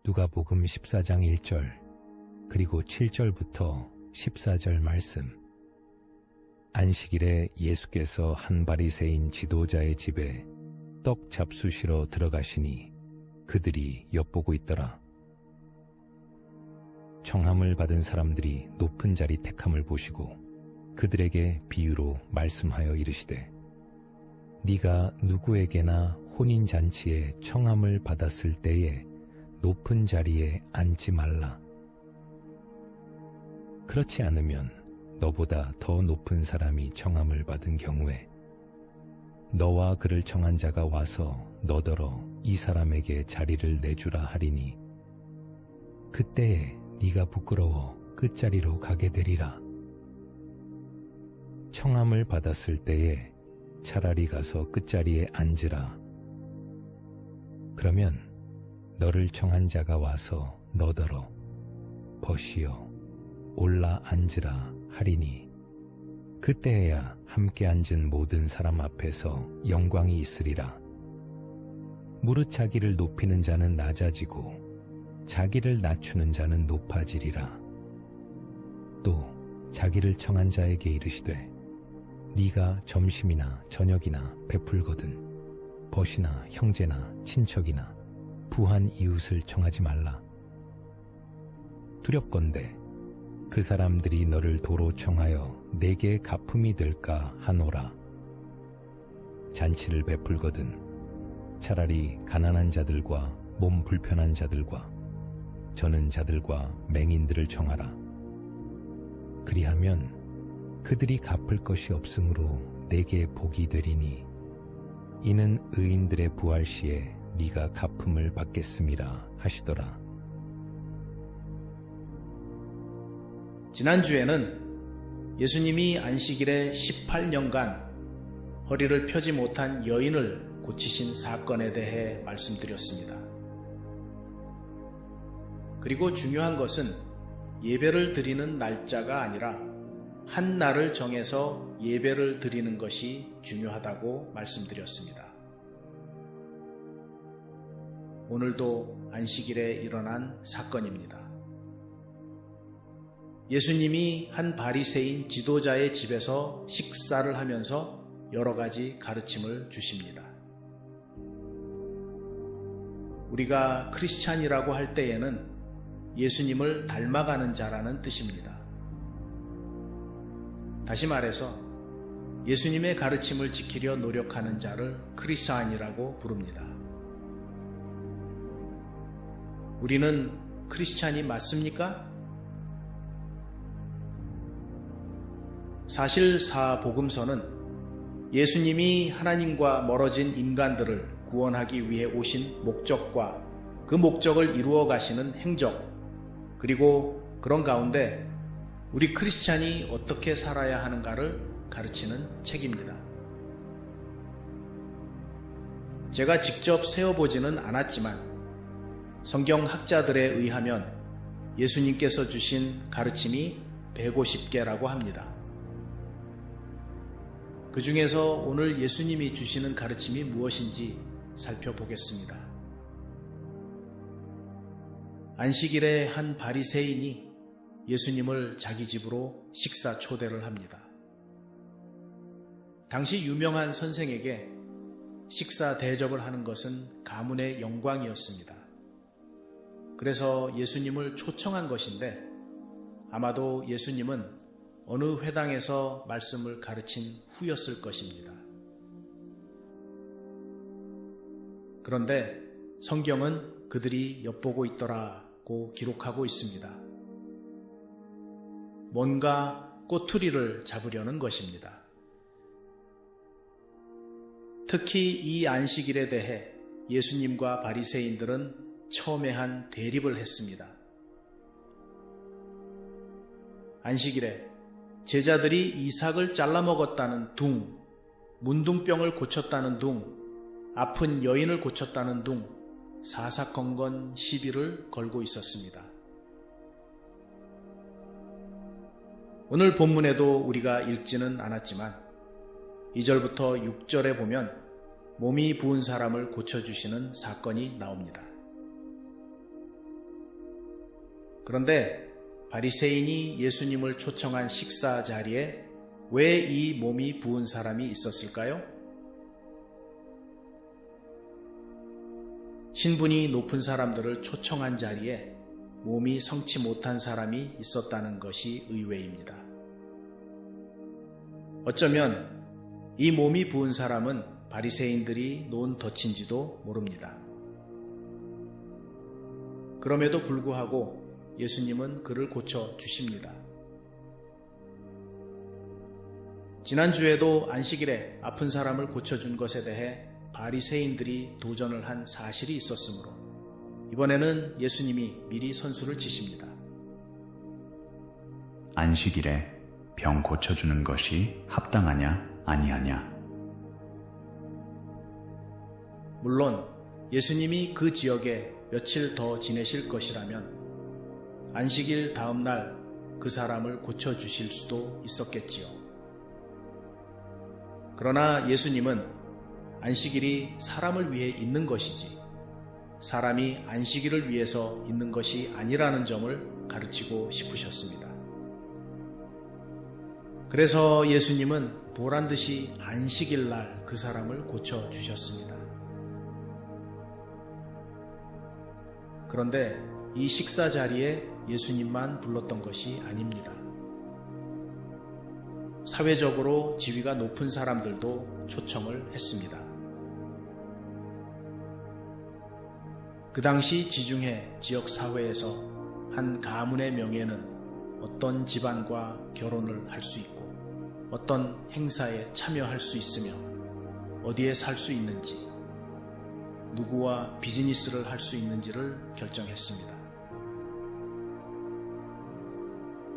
누가복음 14장 1절 그리고 7절부터 14절 말씀. 안식일에 예수께서 한 바리새인 지도자의 집에 떡 잡수시러 들어가시니 그들이 엿보고 있더라. 청함을 받은 사람들이 높은 자리 택함을 보시고 그들에게 비유로 말씀하여 이르시되, 네가 누구에게나 혼인잔치에 청함을 받았을 때에 높은 자리에 앉지 말라. 그렇지 않으면 너보다 더 높은 사람이 청함을 받은 경우에 너와 그를 청한 자가 와서 너더러 이 사람에게 자리를 내주라 하리니 그때에 네가 부끄러워 끝자리로 가게 되리라. 청함을 받았을 때에 차라리 가서 끝자리에 앉으라. 그러면 너를 청한 자가 와서 너더러 벗이여 올라 앉으라 하리니 그때에야 함께 앉은 모든 사람 앞에서 영광이 있으리라. 무릇 자기를 높이는 자는 낮아지고 자기를 낮추는 자는 높아지리라. 또 자기를 청한 자에게 이르시되, 네가 점심이나 저녁이나 베풀거든 벗이나 형제나 친척이나 부한 이웃을 청하지 말라. 두렵건대 그 사람들이 너를 도로 청하여 내게 갚음이 될까 하노라. 잔치를 베풀거든 차라리 가난한 자들과 몸 불편한 자들과 저는 자들과 맹인들을 청하라. 그리하면 그들이 갚을 것이 없으므로 내게 복이 되리니 이는 의인들의 부활 시에 네가 갚음을 받겠음이라 하시더라. 지난주에는 예수님이 안식일에 18년간 허리를 펴지 못한 여인을 고치신 사건에 대해 말씀드렸습니다. 그리고 중요한 것은 예배를 드리는 날짜가 아니라 한 날을 정해서 예배를 드리는 것이 중요하다고 말씀드렸습니다. 오늘도 안식일에 일어난 사건입니다. 예수님이 한 바리새인 지도자의 집에서 식사를 하면서 여러 가지 가르침을 주십니다. 우리가 크리스찬이라고 할 때에는 예수님을 닮아가는 자라는 뜻입니다. 다시 말해서 예수님의 가르침을 지키려 노력하는 자를 크리스찬이라고 부릅니다. 우리는 크리스찬이 맞습니까? 사실 사복음서는 예수님이 하나님과 멀어진 인간들을 구원하기 위해 오신 목적과 그 목적을 이루어 가시는 행적, 그리고 그런 가운데 우리 크리스찬이 어떻게 살아야 하는가를 가르치는 책입니다. 제가 직접 세어보지는 않았지만 성경학자들에 의하면 예수님께서 주신 가르침이 150개라고 합니다. 그 중에서 오늘 예수님이 주시는 가르침이 무엇인지 살펴보겠습니다. 안식일에 한 바리새인이 예수님을 자기 집으로 식사 초대를 합니다. 당시 유명한 선생에게 식사 대접을 하는 것은 가문의 영광이었습니다. 그래서 예수님을 초청한 것인데 아마도 예수님은 어느 회당에서 말씀을 가르친 후였을 것입니다. 그런데 성경은 그들이 엿보고 있더라고 기록하고 있습니다. 뭔가 꼬투리를 잡으려는 것입니다. 특히 이 안식일에 대해 예수님과 바리새인들은 처음에 한 대립을 했습니다. 안식일에 제자들이 이삭을 잘라 먹었다는 둥, 문둥병을 고쳤다는 둥, 아픈 여인을 고쳤다는 둥, 사사건건 시비를 걸고 있었습니다. 오늘 본문에도 우리가 읽지는 않았지만 2절부터 6절에 보면 몸이 부은 사람을 고쳐주시는 사건이 나옵니다. 그런데 바리새인이 예수님을 초청한 식사 자리에 왜 이 몸이 부은 사람이 있었을까요? 신분이 높은 사람들을 초청한 자리에 몸이 성치 못한 사람이 있었다는 것이 의외입니다. 어쩌면 이 몸이 부은 사람은 바리새인들이 놓은 덫인지도 모릅니다. 그럼에도 불구하고 예수님은 그를 고쳐 주십니다. 지난주에도 안식일에 아픈 사람을 고쳐준 것에 대해 바리새인들이 도전을 한 사실이 있었으므로 이번에는 예수님이 미리 선수를 치십니다. 안식일에 병 고쳐주는 것이 합당하냐 아니하냐. 물론 예수님이 그 지역에 며칠 더 지내실 것이라면 안식일 다음 날 그 사람을 고쳐주실 수도 있었겠지요. 그러나 예수님은 안식일이 사람을 위해 있는 것이지 사람이 안식일을 위해서 있는 것이 아니라는 점을 가르치고 싶으셨습니다. 그래서 예수님은 보란듯이 안식일 날 그 사람을 고쳐주셨습니다. 그런데 이 식사 자리에 예수님만 불렀던 것이 아닙니다. 사회적으로 지위가 높은 사람들도 초청을 했습니다. 그 당시 지중해 지역 사회에서 한 가문의 명예는 어떤 집안과 결혼을 할 수 있고 어떤 행사에 참여할 수 있으며 어디에 살 수 있는지 누구와 비즈니스를 할 수 있는지를 결정했습니다.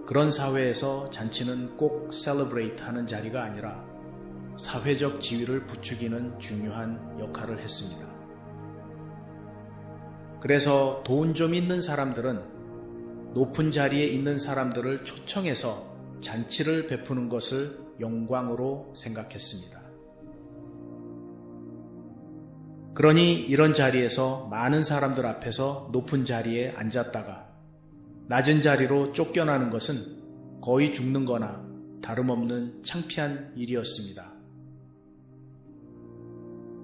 그런 사회에서 잔치는 꼭 셀러브레이트 하는 자리가 아니라 사회적 지위를 부추기는 중요한 역할을 했습니다. 그래서 돈 좀 있는 사람들은 높은 자리에 있는 사람들을 초청해서 잔치를 베푸는 것을 영광으로 생각했습니다. 그러니 이런 자리에서 많은 사람들 앞에서 높은 자리에 앉았다가 낮은 자리로 쫓겨나는 것은 거의 죽는 거나 다름없는 창피한 일이었습니다.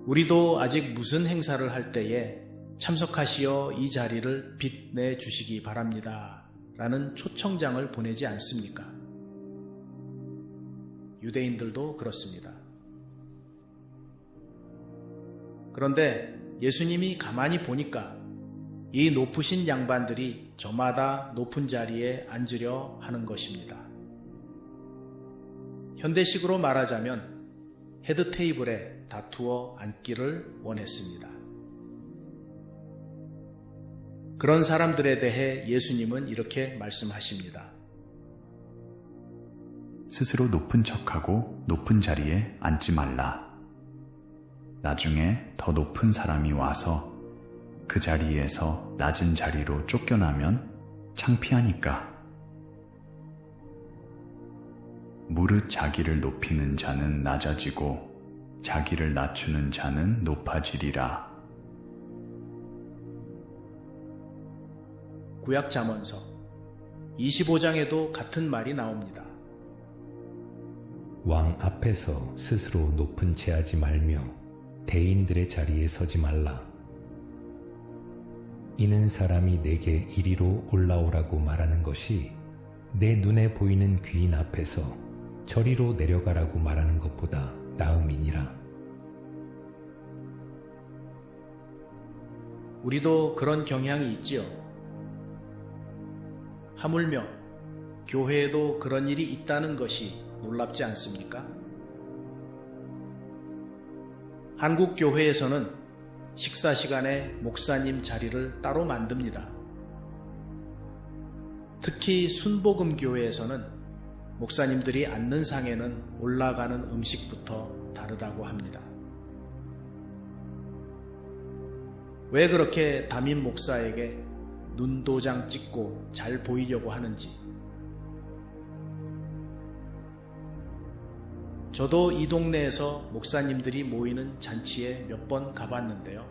우리도 아직 무슨 행사를 할 때에 참석하시어 이 자리를 빛내 주시기 바랍니다 라는 초청장을 보내지 않습니까? 유대인들도 그렇습니다. 그런데 예수님이 가만히 보니까 이 높으신 양반들이 저마다 높은 자리에 앉으려 하는 것입니다. 현대식으로 말하자면 헤드 테이블에 다투어 앉기를 원했습니다. 그런 사람들에 대해 예수님은 이렇게 말씀하십니다. 스스로 높은 척하고 높은 자리에 앉지 말라. 나중에 더 높은 사람이 와서 그 자리에서 낮은 자리로 쫓겨나면 창피하니까. 무릇 자기를 높이는 자는 낮아지고 자기를 낮추는 자는 높아지리라. 구약 잠언서 25장에도 같은 말이 나옵니다. 왕 앞에서 스스로 높은 채 하지 말며 대인들의 자리에 서지 말라. 이는 사람이 내게 이리로 올라오라고 말하는 것이 내 눈에 보이는 귀인 앞에서 저리로 내려가라고 말하는 것보다 나음이니라. 우리도 그런 경향이 있지요. 하물며 교회에도 그런 일이 있다는 것이 놀랍지 않습니까? 한국 교회에서는 식사 시간에 목사님 자리를 따로 만듭니다. 특히 순복음 교회에서는 목사님들이 앉는 상에는 올라가는 음식부터 다르다고 합니다. 왜 그렇게 담임 목사에게 눈도장 찍고 잘 보이려고 하는지. 저도 이 동네에서 목사님들이 모이는 잔치에 몇 번 가봤는데요.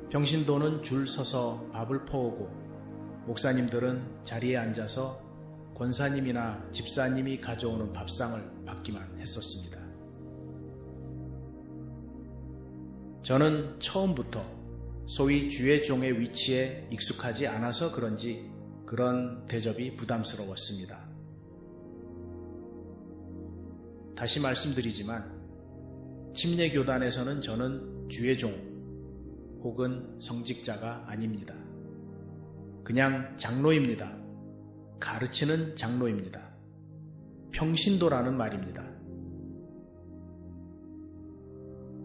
평신도는 줄 서서 밥을 퍼오고 목사님들은 자리에 앉아서 권사님이나 집사님이 가져오는 밥상을 받기만 했었습니다. 저는 처음부터 소위 주의 종의 위치에 익숙하지 않아서 그런지 그런 대접이 부담스러웠습니다. 다시 말씀드리지만 침례교단에서는 저는 주의 종 혹은 성직자가 아닙니다. 그냥 장로입니다. 가르치는 장로입니다. 평신도라는 말입니다.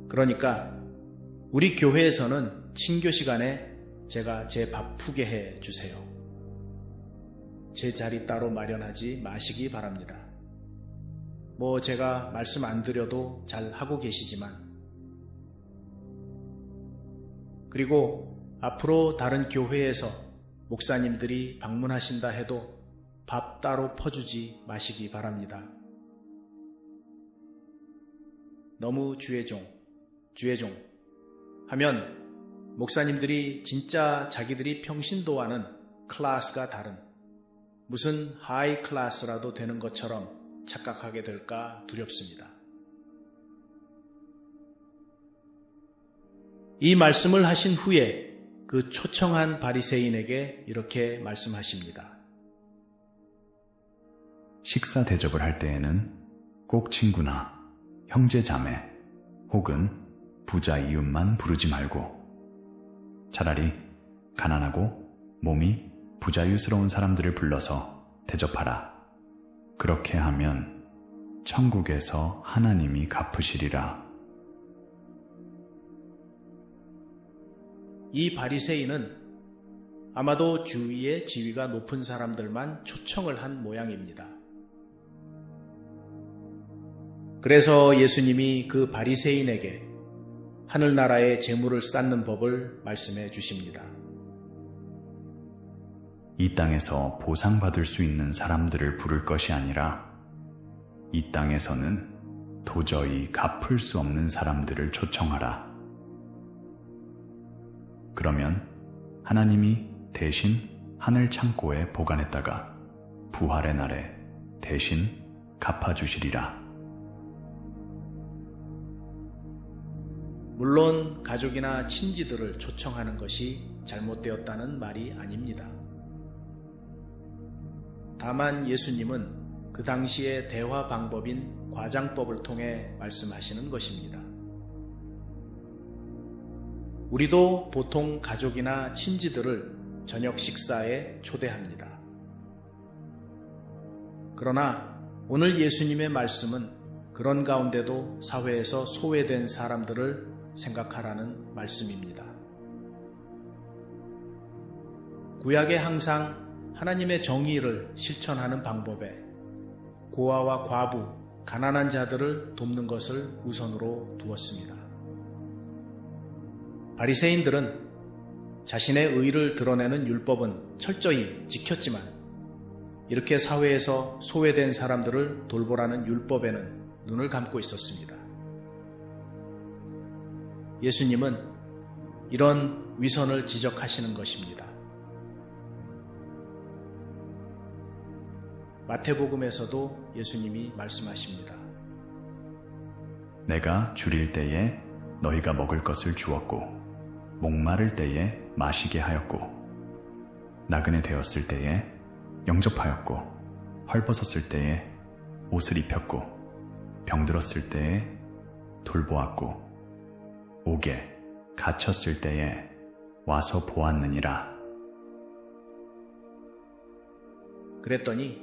그러니까 우리 교회에서는 친교 시간에 제가 제 밥 푸게 해 주세요. 제 자리 따로 마련하지 마시기 바랍니다. 뭐 제가 말씀 안 드려도 잘 하고 계시지만, 그리고 앞으로 다른 교회에서 목사님들이 방문하신다 해도 밥 따로 퍼주지 마시기 바랍니다. 너무 주의 종 하면 목사님들이 진짜 자기들이 평신도와는 클래스가 다른 무슨 하이 클래스라도 되는 것처럼 착각하게 될까 두렵습니다. 이 말씀을 하신 후에 그 초청한 바리새인에게 이렇게 말씀하십니다. 식사 대접을 할 때에는 꼭 친구나 형제 자매 혹은 부자 이웃만 부르지 말고 차라리 가난하고 몸이 부자유스러운 사람들을 불러서 대접하라. 그렇게 하면 천국에서 하나님이 갚으시리라. 이 바리새인은 아마도 주위의 지위가 높은 사람들만 초청을 한 모양입니다. 그래서 예수님이 그 바리새인에게 하늘나라의 재물을 쌓는 법을 말씀해 주십니다. 이 땅에서 보상받을 수 있는 사람들을 부를 것이 아니라 이 땅에서는 도저히 갚을 수 없는 사람들을 초청하라. 그러면 하나님이 대신 하늘 창고에 보관했다가 부활의 날에 대신 갚아주시리라. 물론 가족이나 친지들을 초청하는 것이 잘못되었다는 말이 아닙니다. 다만 예수님은 그 당시의 대화 방법인 과장법을 통해 말씀하시는 것입니다. 우리도 보통 가족이나 친지들을 저녁 식사에 초대합니다. 그러나 오늘 예수님의 말씀은 그런 가운데도 사회에서 소외된 사람들을 생각하라는 말씀입니다. 구약에 항상 하나님의 정의를 실천하는 방법에 고아와 과부, 가난한 자들을 돕는 것을 우선으로 두었습니다. 바리새인들은 자신의 의를 드러내는 율법은 철저히 지켰지만 이렇게 사회에서 소외된 사람들을 돌보라는 율법에는 눈을 감고 있었습니다. 예수님은 이런 위선을 지적하시는 것입니다. 마태복음에서도 예수님이 말씀하십니다. 내가 줄일 때에 너희가 먹을 것을 주었고 목마를 때에 마시게 하였고 나그네 되었을 때에 영접하였고 헐벗었을 때에 옷을 입혔고 병들었을 때에 돌보았고 옥에 갇혔을 때에 와서 보았느니라. 그랬더니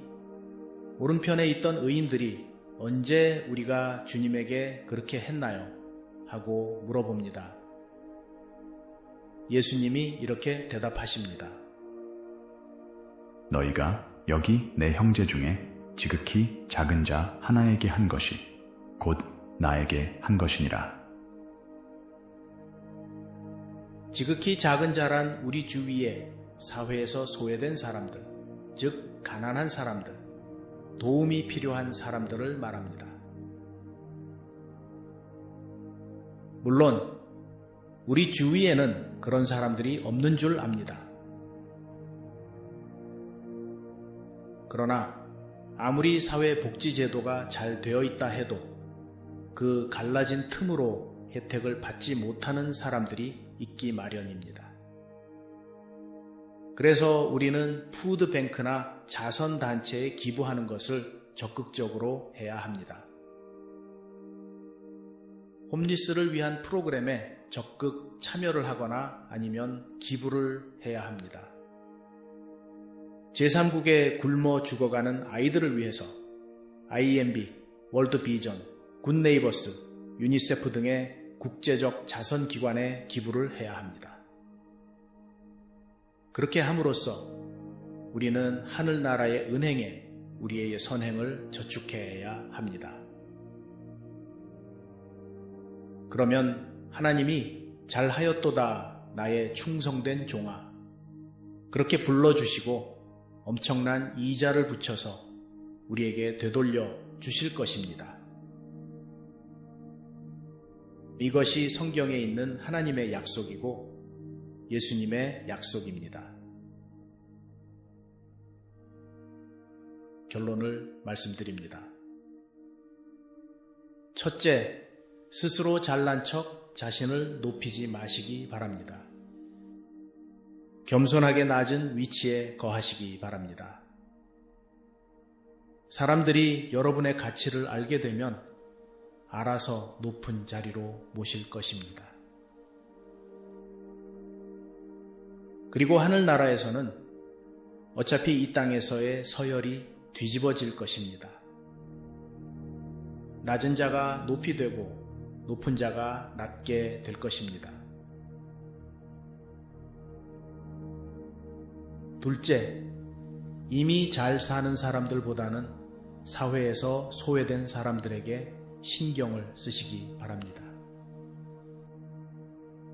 오른편에 있던 의인들이 언제 우리가 주님에게 그렇게 했나요? 하고 물어봅니다. 예수님이 이렇게 대답하십니다. 너희가 여기 내 형제 중에 지극히 작은 자 하나에게 한 것이 곧 나에게 한 것이니라. 지극히 작은 자란 우리 주위에 사회에서 소외된 사람들, 즉 가난한 사람들, 도움이 필요한 사람들을 말합니다. 물론 우리 주위에는 그런 사람들이 없는 줄 압니다. 그러나 아무리 사회복지제도가 잘 되어 있다 해도 그 갈라진 틈으로 혜택을 받지 못하는 사람들이 있기 마련입니다. 그래서 우리는 푸드뱅크나 자선단체에 기부하는 것을 적극적으로 해야 합니다. 홈리스를 위한 프로그램에 적극 참여를 하거나 아니면 기부를 해야 합니다. 제3국에 굶어 죽어가는 아이들을 위해서 IMB, 월드비전, 굿네이버스, 유니세프 등의 국제적 자선기관에 기부를 해야 합니다. 그렇게 함으로써 우리는 하늘나라의 은행에 우리의 선행을 저축해야 합니다. 그러면 하나님이 잘하였도다 나의 충성된 종아 그렇게 불러주시고 엄청난 이자를 붙여서 우리에게 되돌려 주실 것입니다. 이것이 성경에 있는 하나님의 약속이고 예수님의 약속입니다. 결론을 말씀드립니다. 첫째, 스스로 잘난 척 자신을 높이지 마시기 바랍니다. 겸손하게 낮은 위치에 거하시기 바랍니다. 사람들이 여러분의 가치를 알게 되면 알아서 높은 자리로 모실 것입니다. 그리고 하늘나라에서는 어차피 이 땅에서의 서열이 뒤집어질 것입니다. 낮은 자가 높이 되고 높은 자가 낮게 될 것입니다. 둘째, 이미 잘 사는 사람들보다는 사회에서 소외된 사람들에게 신경을 쓰시기 바랍니다.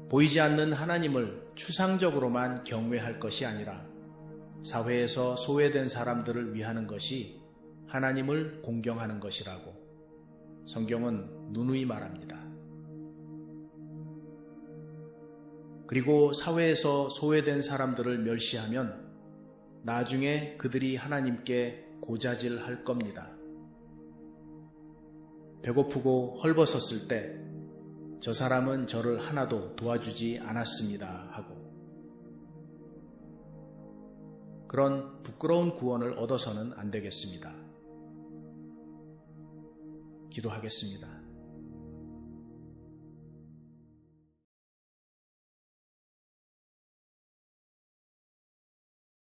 보이지 않는 하나님을 추상적으로만 경외할 것이 아니라 사회에서 소외된 사람들을 위하는 것이 하나님을 공경하는 것이라고 성경은 누누이 말합니다. 그리고 사회에서 소외된 사람들을 멸시하면 나중에 그들이 하나님께 고자질할 겁니다. 배고프고 헐벗었을 때 저 사람은 저를 하나도 도와주지 않았습니다 하고 그런 부끄러운 구원을 얻어서는 안 되겠습니다. 기도하겠습니다.